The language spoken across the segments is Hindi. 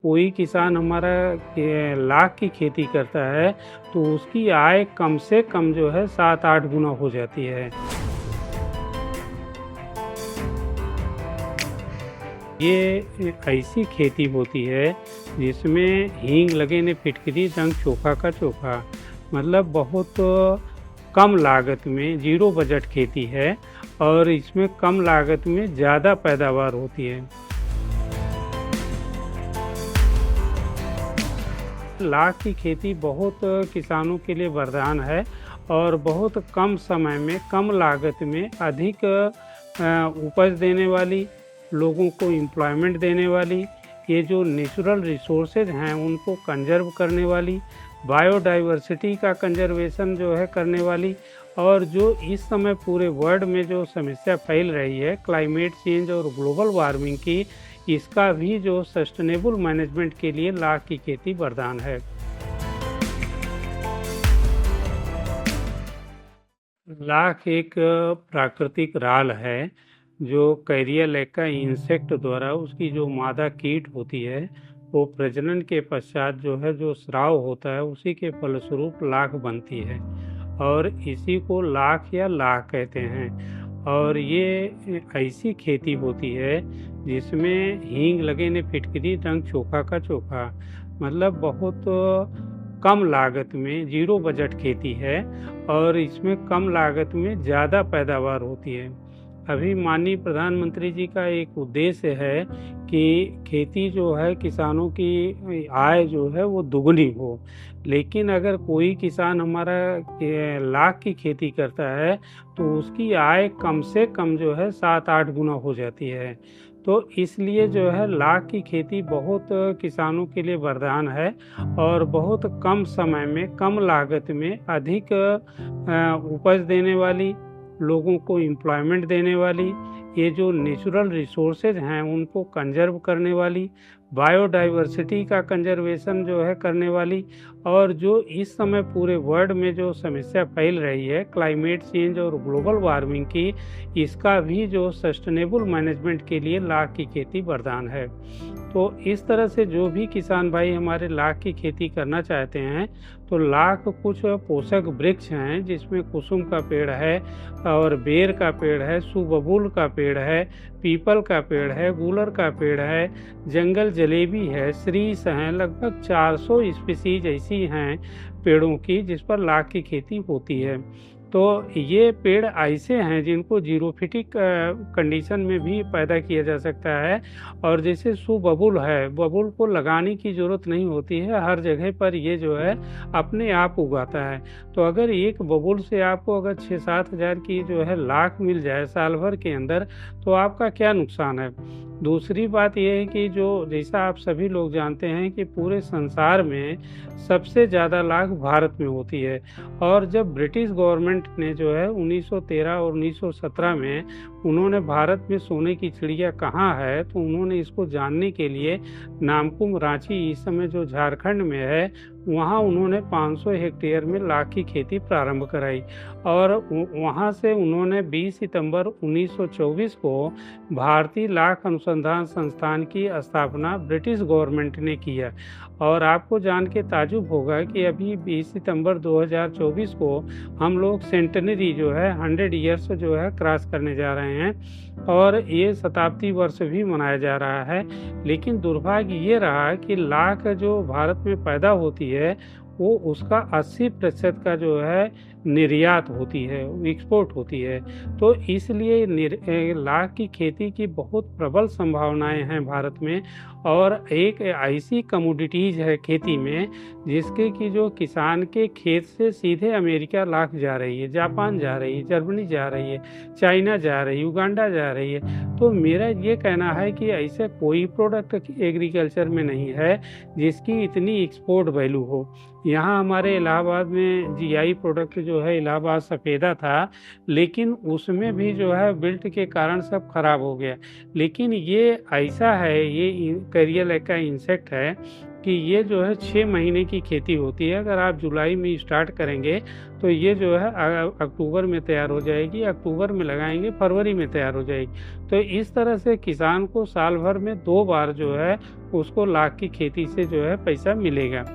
कोई किसान हमारा लाख की खेती करता है तो उसकी आय कम से कम जो है 7-8 गुना हो जाती है। ये ऐसी खेती होती है जिसमें हींग लगे ने फिटकिरी रंग चोखा का चोखा। मतलब बहुत कम लागत में ज़ीरो बजट खेती है और इसमें कम लागत में ज़्यादा पैदावार होती है। लाख की खेती बहुत किसानों के लिए वरदान है और बहुत कम समय में कम लागत में अधिक उपज देने वाली, लोगों को एम्प्लॉयमेंट देने वाली, ये जो नेचुरल रिसोर्सेज हैं उनको कंजर्व करने वाली, बायोडाइवर्सिटी का कंजर्वेशन जो है करने वाली, और जो इस समय पूरे वर्ल्ड में जो समस्या फैल रही है क्लाइमेट चेंज और ग्लोबल वार्मिंग की, इसका भी जो सस्टेनेबल मैनेजमेंट के लिए लाख की खेती वरदान है। लाख एक प्राकृतिक राल है जो कैरिया लैक्का इंसेक्ट द्वारा उसकी जो मादा कीट होती है वो प्रजनन के पश्चात जो है जो स्राव होता है उसी के फलस्वरूप लाख बनती है और इसी को लाख या लाख कहते हैं। और ये ऐसी खेती होती है जिसमें हींग लगे ने फिटकिरी रंग चोखा का चोखा। मतलब बहुत कम लागत में ज़ीरो बजट खेती है और इसमें कम लागत में ज़्यादा पैदावार होती है। अभी माननीय प्रधानमंत्री जी का एक उद्देश्य है कि खेती जो है किसानों की आय जो है वो दुगनी हो। लेकिन अगर कोई किसान हमारा लाख की खेती करता है तो उसकी आय कम से कम जो है 7-8 गुना हो जाती है। तो इसलिए जो है लाख की खेती बहुत किसानों के लिए वरदान है और बहुत कम समय में कम लागत में अधिक उपज देने वाली, लोगों को एम्प्लॉयमेंट देने वाली, ये जो नेचुरल रिसोर्सेज हैं उनको कंजर्व करने वाली, बायोडाइवर्सिटी का कंजर्वेशन जो है करने वाली, और जो इस समय पूरे वर्ल्ड में जो समस्या फैल रही है क्लाइमेट चेंज और ग्लोबल वार्मिंग की, इसका भी जो सस्टेनेबल मैनेजमेंट के लिए लाख की खेती वरदान है। तो इस तरह से जो भी किसान भाई हमारे लाख की खेती करना चाहते हैं तो लाख कुछ पोषक वृक्ष हैं जिसमें कुसुम का पेड़ है और बेर का पेड़ है, सुबबुल का पेड़ है, पीपल का पेड़ है, गूलर का पेड़ है, जंगल जलेबी है, श्रीस हैं। लगभग 400 स्पीसीज ऐसी हैं पेड़ों की जिस पर लाख की खेती होती है। तो ये पेड़ ऐसे हैं जिनको जीरोफिटिक कंडीशन में भी पैदा किया जा सकता है। और जैसे सुबबुल है, बबुल को लगाने की ज़रूरत नहीं होती है, हर जगह पर ये जो है अपने आप उगाता है। तो अगर एक बबुल से आपको अगर 6-7 हज़ार की जो है लाख मिल जाए साल भर के अंदर तो आपका क्या नुकसान है। दूसरी बात यह है कि जो जैसा आप सभी लोग जानते हैं कि पूरे संसार में सबसे ज़्यादा लाख भारत में होती है। और जब ब्रिटिश गवर्नमेंट ने जो है 1913 और 1917 में उन्होंने भारत में सोने की चिड़िया कहाँ है तो उन्होंने इसको जानने के लिए नामकुम रांची इस समय जो झारखंड में है वहाँ उन्होंने 500 हेक्टेयर में लाख की खेती प्रारंभ कराई। और वहाँ से उन्होंने 20 सितंबर 1924 को भारतीय लाख अनुसंधान संस्थान की स्थापना ब्रिटिश गवर्नमेंट ने किया। और आपको जान के ताजुब होगा कि अभी 20 सितंबर 2024 को हम लोग सेंटेनरी जो है 100 ईयर्स जो है क्रॉस करने जा रहे हैं और ये शताब्दी वर्ष भी मनाया जा रहा है। लेकिन दुर्भाग्य ये रहा कि लाख जो भारत में पैदा होती है वो उसका 80% का जो है निर्यात होती है, एक्सपोर्ट होती है। तो इसलिए लाख की खेती की बहुत प्रबल संभावनाएं हैं भारत में। और एक ऐसी कमोडिटीज़ है खेती में जिसके कि जो किसान के खेत से सीधे अमेरिका लाख जा रही है, जापान जा रही है, जर्मनी जा रही है, चाइना जा रही है, युगांडा जा रही है। तो मेरा ये कहना है कि ऐसे कोई प्रोडक्ट एग्रीकल्चर में नहीं है जिसकी इतनी एक्सपोर्ट वैल्यू हो। यहाँ हमारे इलाहाबाद में जीआई प्रोडक्ट जो है इलाहाबाद सफ़ेदा था, लेकिन उसमें भी जो है विल्ट के कारण सब खराब हो गया। लेकिन ये ऐसा है, ये कैरिया लैक्का इंसेक्ट है कि ये जो है 6 महीने की खेती होती है। अगर आप जुलाई में स्टार्ट करेंगे तो ये जो है अक्टूबर में तैयार हो जाएगी, अक्टूबर में लगाएंगे फरवरी में तैयार हो जाएगी। तो इस तरह से किसान को साल भर में 2 बार जो है उसको लाख की खेती से जो है पैसा मिलेगा।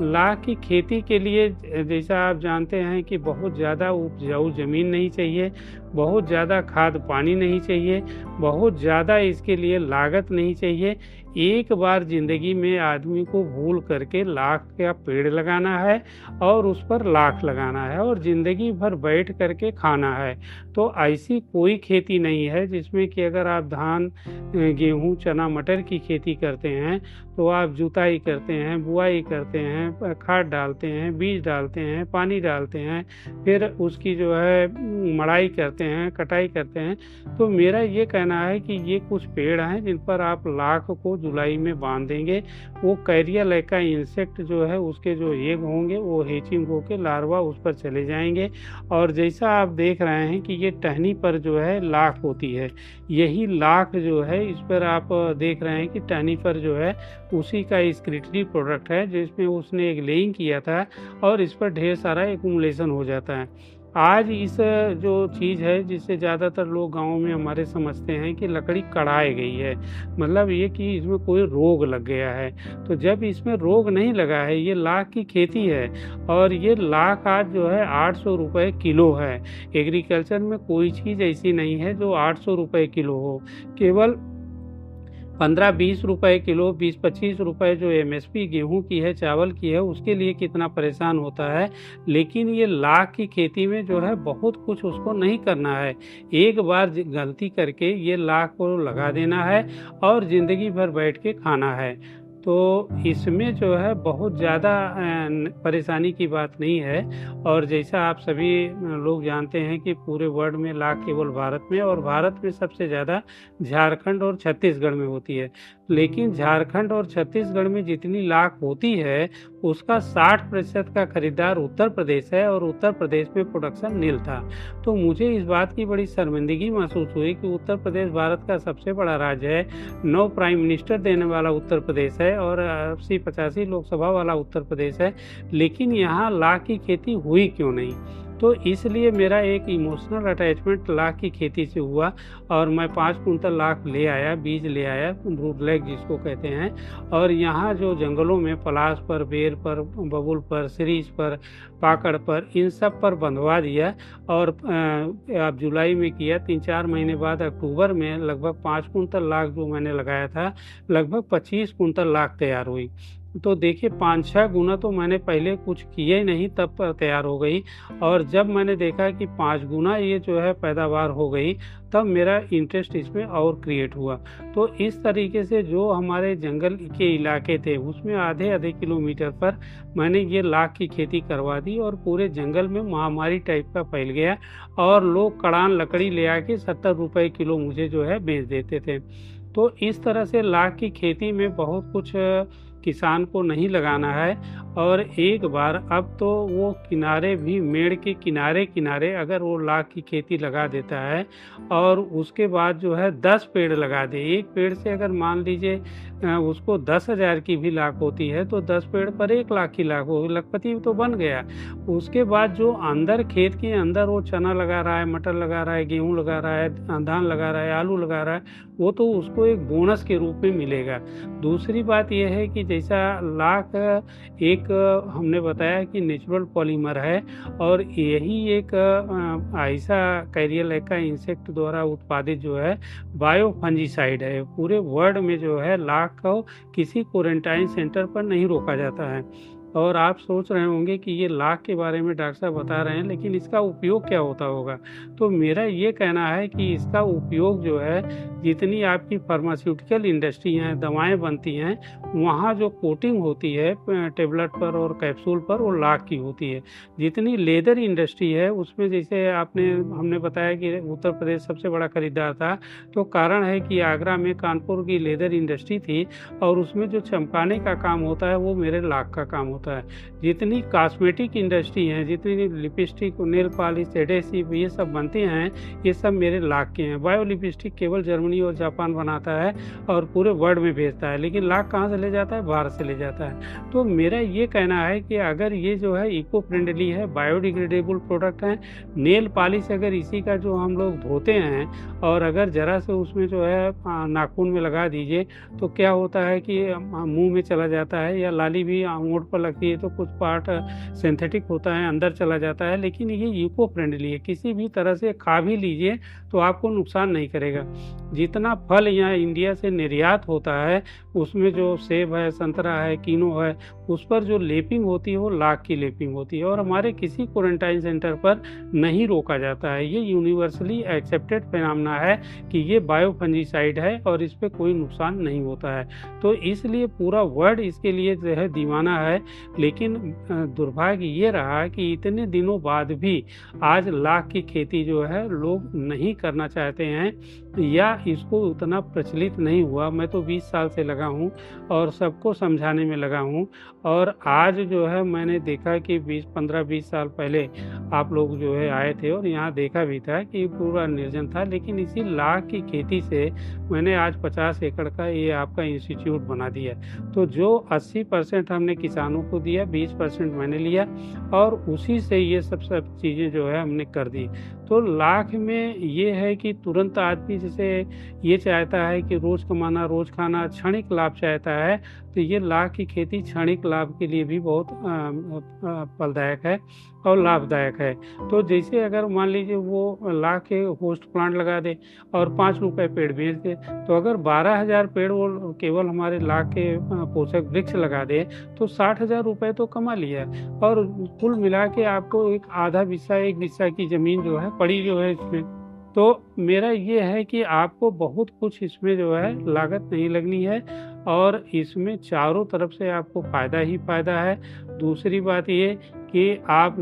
लाख की खेती के लिए जैसा आप जानते हैं कि बहुत ज़्यादा उपजाऊ ज़मीन नहीं चाहिए, बहुत ज़्यादा खाद पानी नहीं चाहिए, बहुत ज़्यादा इसके लिए लागत नहीं चाहिए। एक बार ज़िंदगी में आदमी को भूल करके लाख का पेड़ लगाना है और उस पर लाख लगाना है और ज़िंदगी भर बैठ करके खाना है। तो ऐसी कोई खेती नहीं है जिसमें कि अगर आप धान, गेहूँ, चना, मटर की खेती करते हैं तो आप जुताई करते हैं, बुआई करते हैं, खाद डालते हैं, बीज डालते हैं, पानी डालते हैं, फिर उसकी जो है मड़ाई करते हैं, कटाई करते हैं। तो मेरा ये कहना है कि ये कुछ पेड़ हैं जिन पर आप लाख को जुलाई में बांध देंगे। वो कैरिया लैका इंसेक्ट जो है उसके जो एग होंगे वो हेचिंग होके लार्वा उस पर चले जाएंगे और जैसा आप देख रहे हैं कि ये टहनी पर जो है लाख होती है, यही लाख जो है इस पर आप देख रहे हैं कि टहनी पर जो है उसी का स्क्रिटरी प्रोडक्ट है जिसमें उसने एक लेइंग किया था और इस पर ढेर सारा एक्युमुलेशन हो जाता है। आज इस जो चीज़ है जिससे ज़्यादातर लोग गाँव में हमारे समझते हैं कि लकड़ी कढ़ाई गई है, मतलब ये कि इसमें कोई रोग लग गया है। तो जब इसमें रोग नहीं लगा है, ये लाख की खेती है और ये लाख आज जो है 800 रुपये किलो है। एग्रीकल्चर में कोई चीज़ ऐसी नहीं है जो 800 रुपये किलो हो, केवल 15-20 रुपए किलो, 20-25 रुपए जो एमएसपी गेहूं की है, चावल की है, उसके लिए कितना परेशान होता है। लेकिन ये लाख की खेती में जो है बहुत कुछ उसको नहीं करना है, एक बार गलती करके ये लाख को लगा देना है और ज़िंदगी भर बैठ के खाना है। तो इसमें जो है बहुत ज़्यादा परेशानी की बात नहीं है। और जैसा आप सभी लोग जानते हैं कि पूरे वर्ल्ड में लाख केवल भारत में, और भारत में सबसे ज़्यादा झारखंड और छत्तीसगढ़ में होती है। लेकिन झारखंड और छत्तीसगढ़ में जितनी लाख होती है उसका 60% का खरीदार उत्तर प्रदेश है और उत्तर प्रदेश में प्रोडक्शन नील था। तो मुझे इस बात की बड़ी शर्मिंदगी महसूस हुई कि उत्तर प्रदेश भारत का सबसे बड़ा राज्य है, 9 प्राइम मिनिस्टर देने वाला उत्तर प्रदेश है और 80-85 लोकसभा वाला उत्तर प्रदेश है, लेकिन यहाँ लाख की खेती हुई क्यों नहीं। तो इसलिए मेरा एक इमोशनल अटैचमेंट लाख की खेती से हुआ और मैं 5 कुंटल लाख ले आया, बीज ले आया, ब्रूडलेग जिसको कहते हैं, और यहाँ जो जंगलों में पलाश पर, बेर पर, बबुल पर, शिरीष पर, पाकड़ पर, इन सब पर बंधवा दिया और अब जुलाई में किया। 3-4 महीने बाद अक्टूबर में लगभग 5 कुंटल लाख जो मैंने लगाया था, लगभग 25 कुंटल लाख तैयार हुई। तो देखिए 5-6 गुना तो मैंने पहले कुछ किए ही नहीं तब तैयार हो गई, और जब मैंने देखा कि 5 गुना ये जो है पैदावार हो गई तब मेरा इंटरेस्ट इसमें और क्रिएट हुआ। तो इस तरीके से जो हमारे जंगल के इलाके थे उसमें आधे किलोमीटर पर मैंने ये लाख की खेती करवा दी और पूरे जंगल में महामारी टाइप का फैल गया और लोग कड़ान लकड़ी ले आके 70 रुपये किलो मुझे जो है बेच देते थे। तो इस तरह से लाख की खेती में बहुत कुछ किसान को नहीं लगाना है। और एक बार अब तो वो किनारे भी, मेड़ के किनारे किनारे अगर वो लाख की खेती लगा देता है और उसके बाद जो है 10 पेड़ लगा दे, एक पेड़ से अगर मान लीजिए उसको 10,000 की भी लाख होती है तो 10 पेड़ पर 1 लाख की लाख हो, लखपति तो बन गया। उसके बाद जो अंदर खेत के अंदर वो चना लगा रहा है, मटर लगा रहा है, गेहूँ लगा रहा है, धान लगा रहा है, आलू लगा रहा है, वो तो उसको एक बोनस के रूप में मिलेगा। दूसरी बात यह है कि जैसा लाख एक हमने बताया कि नेचुरल पॉलीमर है और यही एक ऐसा कैरिया लैका इंसेक्ट द्वारा उत्पादित जो है बायो फंजीसाइड है। पूरे वर्ल्ड में जो है लाख को किसी क्वारंटाइन सेंटर पर नहीं रोका जाता है। और आप सोच रहे होंगे कि ये लाख के बारे में डॉक्टर साहब बता रहे हैं, लेकिन इसका उपयोग क्या होता होगा। तो मेरा ये कहना है कि इसका उपयोग जो है, जितनी आपकी फार्मास्यूटिकल इंडस्ट्री हैं, दवाएं बनती हैं, वहाँ जो कोटिंग होती है टेबलेट पर और कैप्सूल पर, वो लाख की होती है। जितनी लेदर इंडस्ट्री है उसमें, जैसे हमने बताया कि उत्तर प्रदेश सबसे बड़ा खरीदार था, तो कारण है कि आगरा में कानपुर की लेदर इंडस्ट्री थी और उसमें जो चमकाने का काम होता है वो मेरे लाख का काम होता है। होता है। जितनी कॉस्मेटिक इंडस्ट्री हैं, जितनी लिपस्टिक, नेल पॉलिश, एडेसिव ये सब बनते हैं, ये सब मेरे लाख के हैं। बायो लिपस्टिक केवल जर्मनी और जापान बनाता है और पूरे वर्ल्ड में भेजता है, लेकिन लाख कहाँ से ले जाता है? भारत से ले जाता है। तो मेरा ये कहना है कि अगर ये जो है इको फ्रेंडली है, बायोडिग्रेडेबल प्रोडक्ट है, नेल पॉलिश अगर इसी का जो हम लोग धोते हैं और अगर ज़रा से उसमें जो है नाखून में लगा दीजिए तो क्या होता है कि मुंह में चला जाता है, या लाली भी होंठ पर लगती है तो कुछ पार्ट सिंथेटिक होता है, अंदर चला जाता है। लेकिन ये इको फ्रेंडली है, किसी भी तरह से खा भी लीजिए तो आपको नुकसान नहीं करेगा। जितना फल यहाँ इंडिया से निर्यात होता है उसमें जो सेब है, संतरा है, कीनो है, उस पर जो लेपिंग होती है वो लाख की लेपिंग होती है और हमारे किसी क्वारंटाइन सेंटर पर नहीं रोका जाता है। ये यूनिवर्सली एक्सेप्टेड फिनोमेना है कि ये बायोफंजीसाइड है और इस पर कोई नुकसान नहीं होता है। तो इसलिए पूरा वर्ल्ड इसके लिए जो है दीवाना है। लेकिन दुर्भाग्य ये रहा कि इतने दिनों बाद भी आज लाख की खेती जो है लोग नहीं करना चाहते हैं या इसको उतना प्रचलित नहीं हुआ। मैं तो 20 साल से लगा हूँ और सबको समझाने में लगा हूँ। और आज जो है मैंने देखा कि 15-20 साल पहले आप लोग जो है आए थे और यहाँ देखा भी था कि पूरा निर्जन था, लेकिन इसी लाख की खेती से मैंने आज 50 एकड़ का ये आपका इंस्टीट्यूट बना दिया। तो जो 80% हमने किसानों को दिया, 20% मैंने लिया और उसी से ये सब चीज़ें जो है हमने कर दी। तो लाख में ये है कि तुरंत आदमी जैसे ये चाहता है कि रोज़ कमाना, रोज़ खाना, क्षणिक लाभ चाहता है, तो ये लाख की खेती क्षणिक लाभ के लिए भी बहुत फलदायक है और लाभदायक है। तो जैसे अगर मान लीजिए वो लाख के होस्ट प्लांट लगा दे और 5 रुपए पेड़ बेच दे, तो अगर 12,000 पेड़ वो केवल हमारे लाख के पोषक वृक्ष लगा दे तो 60,000 रुपये तो कमा लिया। और कुल मिला के आपको एक आधा बिस्सा, 1 बिस्सा की ज़मीन जो है पड़ी जो है इसमें। तो मेरा ये है कि आपको बहुत कुछ इसमें जो है लागत नहीं लगनी है और इसमें चारों तरफ से आपको फ़ायदा ही फ़ायदा है। दूसरी बात ये कि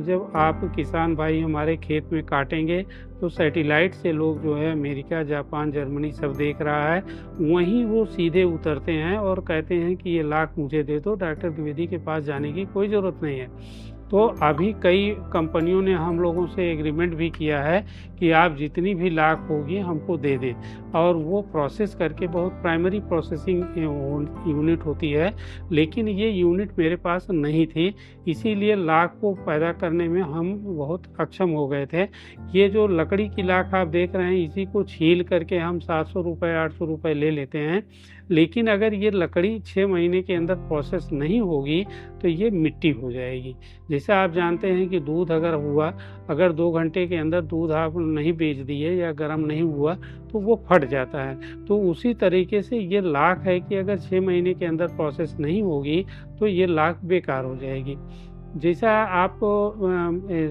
जब आप किसान भाई हमारे खेत में काटेंगे तो सैटेलाइट से लोग जो है अमेरिका, जापान, जर्मनी सब देख रहा है, वहीं वो सीधे उतरते हैं और कहते हैं कि ये लाख मुझे दे दो, डॉक्टर द्विवेदी के पास जाने की कोई ज़रूरत नहीं है। तो अभी कई कंपनियों ने हम लोगों से एग्रीमेंट भी किया है कि आप जितनी भी लाख होगी हमको दे दें, और वो प्रोसेस करके बहुत प्राइमरी प्रोसेसिंग यूनिट होती है, लेकिन ये यूनिट मेरे पास नहीं थी, इसीलिए लाख को पैदा करने में हम बहुत अक्षम हो गए थे। ये जो लकड़ी की लाख आप देख रहे हैं, इसी को छील करके हम 700 रुपये 800 रुपये ले लेते हैं, लेकिन अगर ये लकड़ी 6 महीने के अंदर प्रोसेस नहीं होगी तो ये मिट्टी हो जाएगी। जैसे आप जानते हैं कि दूध अगर हुआ, अगर 2 घंटे के अंदर दूध आप नहीं बेच दिए या गर्म नहीं हुआ तो वो फट जाता है। तो उसी तरीके से ये लाख है कि अगर 6 महीने के अंदर प्रोसेस नहीं होगी तो ये लाख बेकार हो जाएगी। जैसा आप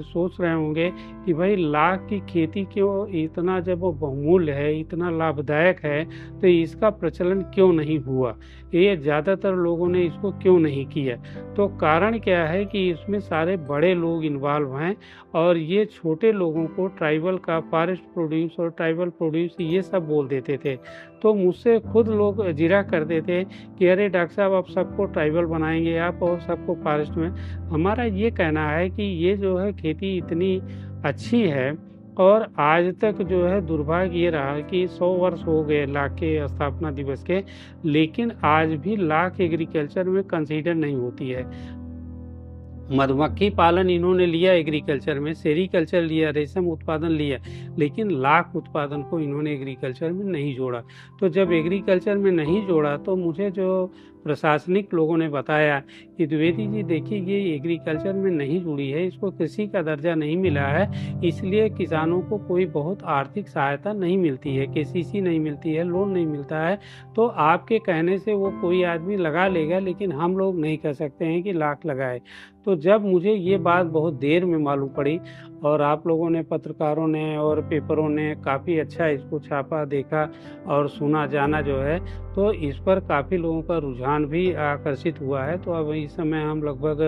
सोच रहे होंगे कि भाई लाख की खेती क्यों इतना, जब वो बहुमूल्य है, इतना लाभदायक है, तो इसका प्रचलन क्यों नहीं हुआ, ये ज़्यादातर लोगों ने इसको क्यों नहीं किया। तो कारण क्या है कि इसमें सारे बड़े लोग इन्वॉल्व हैं और ये छोटे लोगों को ट्राइबल का फॉरेस्ट प्रोड्यूस और ट्राइबल प्रोड्यूस ये सब बोल देते थे। तो मुझसे खुद लोग जिरा करते थे कि अरे डॉक्टर साहब आप सबको ट्राइबल बनाएंगे आप और सबको फॉरेस्ट में। हमारा ये कहना है कि ये जो है खेती इतनी अच्छी है और आज तक जो है दुर्भाग्य ये रहा कि 100 वर्ष हो गए लाख के स्थापना दिवस के, लेकिन आज भी लाख एग्रीकल्चर में कंसीडर नहीं होती है। मधुमक्खी पालन इन्होंने लिया एग्रीकल्चर में, सेरीकल्चर लिया, रेशम उत्पादन लिया, लेकिन लाख उत्पादन को इन्होंने एग्रीकल्चर में नहीं जोड़ा। तो जब एग्रीकल्चर में नहीं जोड़ा तो मुझे जो प्रशासनिक लोगों ने बताया कि द्विवेदी जी देखिए ये एग्रीकल्चर में नहीं जुड़ी है, इसको कृषि का दर्जा नहीं मिला है, इसलिए किसानों को कोई बहुत आर्थिक सहायता नहीं मिलती है, केसीसी नहीं मिलती है, लोन नहीं मिलता है। तो आपके कहने से वो कोई आदमी लगा लेगा, लेकिन हम लोग नहीं कह सकते हैं कि लाख लगाए। तो जब मुझे ये बात बहुत देर में मालूम पड़ी और आप लोगों ने, पत्रकारों ने और पेपरों ने काफ़ी अच्छा इसको छापा, देखा और सुना जाना जो है, तो इस पर काफ़ी लोगों का रुझान भी आकर्षित हुआ है। तो अब इस समय हम लगभग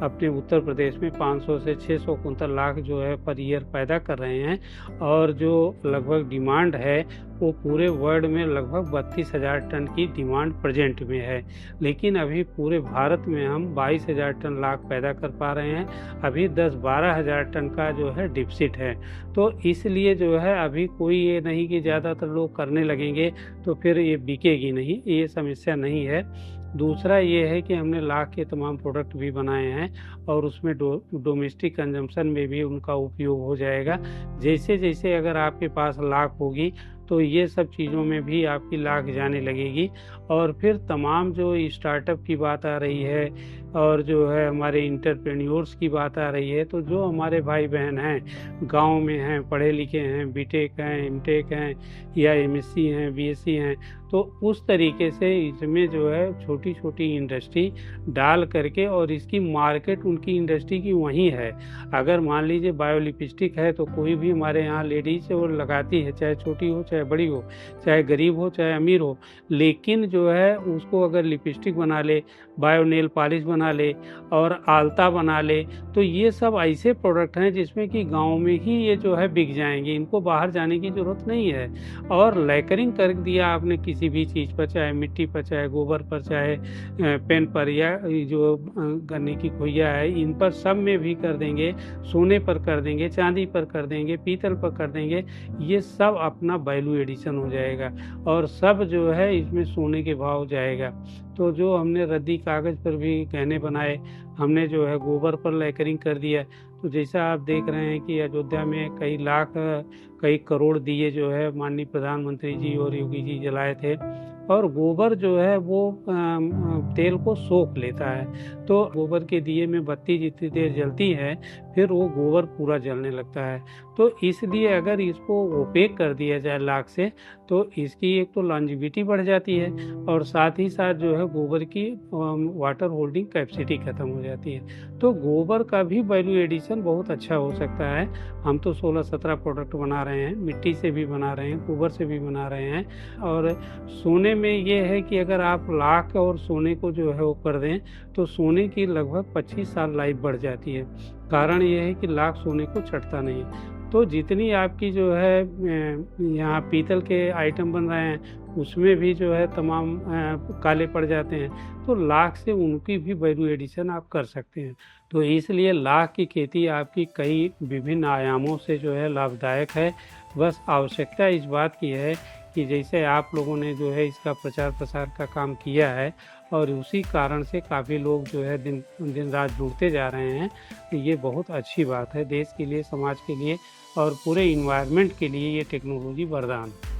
अपने उत्तर प्रदेश में 500 से 600 कुंतल लाख जो है पर ईयर पैदा कर रहे हैं और जो लगभग डिमांड है वो पूरे वर्ल्ड में लगभग 32,000 टन की डिमांड प्रेजेंट में है, लेकिन अभी पूरे भारत में हम 22,000 टन लाख पैदा कर पा रहे हैं। अभी 10-12 हज़ार टन का जो है डिफिसिट है। तो इसलिए जो है अभी कोई ये नहीं कि ज़्यादातर लोग करने लगेंगे तो फिर ये बिकेगी नहीं, ये समस्या नहीं है। दूसरा ये है कि हमने लाख के तमाम प्रोडक्ट भी बनाए हैं और उसमें डोमेस्टिक कंजम्पशन में भी उनका उपयोग हो जाएगा। जैसे जैसे अगर आपके पास लाख होगी तो ये सब चीज़ों में भी आपकी लाख जाने लगेगी। और फिर तमाम जो स्टार्टअप की बात आ रही है और जो है हमारे इंटरप्रेन्योर्स की बात आ रही है, तो जो हमारे भाई बहन हैं, गांव में हैं, पढ़े लिखे हैं, बीटेक हैं, एमटेक हैं या एमएससी हैं, बीएससी हैं, तो उस तरीके से इसमें जो है छोटी छोटी इंडस्ट्री डाल करके, और इसकी मार्केट उनकी इंडस्ट्री की वहीं है। अगर मान लीजिए बायो लिपस्टिक है तो कोई भी हमारे यहाँ लेडीज वो लगाती है, चाहे छोटी हो चाहे बड़ी हो, चाहे गरीब हो चाहे अमीर हो, लेकिन जो है उसको अगर लिपस्टिक बना ले, बायो नेल पॉलिश बना ले और आलता बना ले, तो ये सब ऐसे प्रोडक्ट हैं जिसमें कि गांव में ही ये जो है बिक जाएंगे, इनको बाहर जाने की ज़रूरत नहीं है। और लेकरिंग कर दिया आपने किसी भी चीज़ पर, चाहे मिट्टी पर, चाहे गोबर पर, चाहे पेन पर, या जो गन्ने की खोइया है इन पर, सब में भी कर देंगे, सोने पर कर देंगे, चांदी पर कर देंगे, पीतल पर कर देंगे, ये सब अपना वैल्यू एडिशन हो जाएगा और सब जो है इसमें सोने के भाव जाएगा। तो जो हमने रद्दी कागज़ पर भी गहने बनाए, हमने जो है गोबर पर लेकरिंग कर दिया, तो जैसा आप देख रहे हैं कि अयोध्या में कई लाख कई करोड़ दिए जो है माननीय प्रधानमंत्री जी और योगी जी जलाए थे। और गोबर जो है वो तेल को सोख लेता है, तो गोबर के दिए में बत्ती जितनी देर जलती है फिर वो गोबर पूरा जलने लगता है। तो इसलिए अगर इसको ओपेक कर दिया जाए लाख से, तो इसकी एक तो लॉन्जिविटी बढ़ जाती है और साथ ही साथ जो है गोबर की वाटर होल्डिंग कैपेसिटी खत्म हो जाती है। तो गोबर का भी वैल्यू एडिशन बहुत अच्छा हो सकता है। हम तो 16-17 प्रोडक्ट बना रहे हैं, मिट्टी से भी बना रहे हैं, गोबर से भी बना रहे हैं। और सोने में ये है कि अगर आप लाख और सोने को जो है वो कर दें तो सोने की लगभग 25 साल लाइफ बढ़ जाती है। कारण ये है कि लाख सोने को छटता नहीं है। तो जितनी आपकी जो है यहाँ पीतल के आइटम बन रहे हैं उसमें भी जो है तमाम काले पड़ जाते हैं, तो लाख से उनकी भी वैल्यू एडिशन आप कर सकते हैं। तो इसलिए लाख की खेती आपकी कई विभिन्न आयामों से जो है लाभदायक है। बस आवश्यकता इस बात की है कि जैसे आप लोगों ने जो है इसका प्रचार प्रसार का काम किया है और उसी कारण से काफ़ी लोग जो है दिन रात जुड़ते जा रहे हैं, तो ये बहुत अच्छी बात है देश के लिए, समाज के लिए और पूरे इन्वायरमेंट के लिए। ये टेक्नोलॉजी वरदान है।